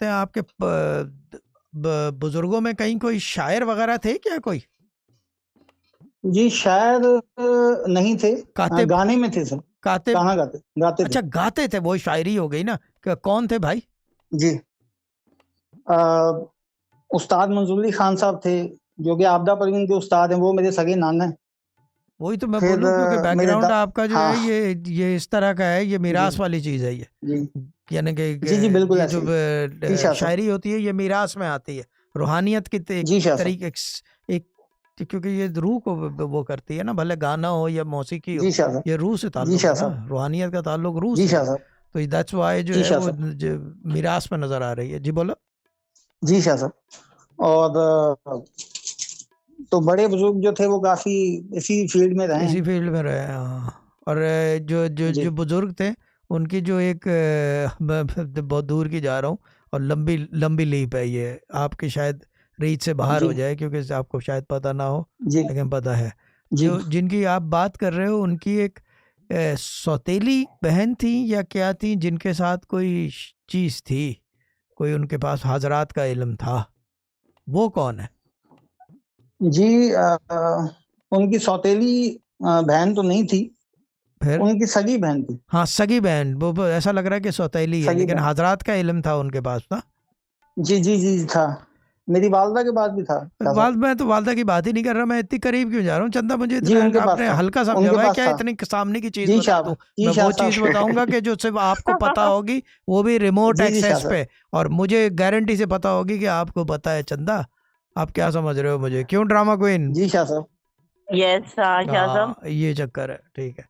हैं आपके बुजुर्गों में कहीं कोई शायर वगैरह थे क्या कोई? जी शायर नहीं थे, कातिब? गाने में थे सब। कातिब? कहाँ गाते गाते थे। अच्छा गाते थे, वो शायरी हो गई ना। कौन थे भाई? जी उस्ताद मंजूरी खान साहब थे, जो कि आपदा परवीन के उस्ताद हैं, वो मेरे सगे नाना हैं। वही तो मैं फिर बोलूं, क्योंकि मेरे बैकग्राउंड आपका जो हाँ है ये इस तरह का है, ये जी मीरास वाली चीज है ये। जी यानी कि जी जी बिल्कुल ये ऐसे जो ही। जी शाह साहब। शायरी होती है ये मीरास में आती है, रूहानियत की एक जी शाह साहब। तरीके एक, क्योंकि ये रूह को वो करती है ना, भले गाना हो या मौसीकी हो, जी शाह साहब। ये रूह से जी ताल्लुक शाह है ना, साहब। रूहानियत का ताल्लुक रूह जी से शाह है। साहब। तो दैट्स वाई जो जी है शाह वो साहब। जो मीरास में नजर आ रही है। जी बोलो। जी शाह साहब। और तो बड़े बुजुर्ग जो थे वो काफी इसी फील्ड में रहे इसी हैं। फील्ड में रहे, हाँ। और जो जो जी जो बुजुर्ग थे उनकी जो एक बहुत दूर की जा रहा हूँ, और लंबी लंबी लीप है ये, आपकी शायद रीच से बाहर जी हो जाए, क्योंकि आपको शायद पता ना हो, जी लेकिन पता है। जी जो जिनकी आप बात कर रहे हो उनकी एक सौतेली बहन थी या क्या थी, जिनके साथ कोई चीज़ थी, कोई उनके पास हाजरात का इल्म था, वो कौन है? जी उनकी सौतेली बहन तो नहीं थी, फिर? उनकी सगी बहन थी। हाँ सगी बहन, वो ऐसा लग रहा है कि सौतेली है, सगी लेकिन बहन। हाजरात का इल्म था उनके पास ना। जी जी जी था। मेरी वालदा के बाद भी था शाह साहब। मैं तो वालदा की बात ही नहीं कर रहा, मैं इतनी करीब क्यों जा रहा हूँ चंदा, मुझे जी इतना उनके पास आपने था। हल्का समझा उनके हुआ है पास क्या, था। इतनी सामने की चीज जी बता दूं? शाह जी मैं शाह वो चीज बताऊंगा साहब। कि जो सिर्फ आपको पता होगी, वो भी रिमोट जी जी शाह एक्सेस साहब। पे, और मुझे गारंटी से पता होगी कि आपको पता है चंदा। आप क्या समझ रहे हो मुझे, क्यों ड्रामा क्वीन? जी शाह साहब। यस शाह साहब। हाँ ये चक्कर है, ठीक है।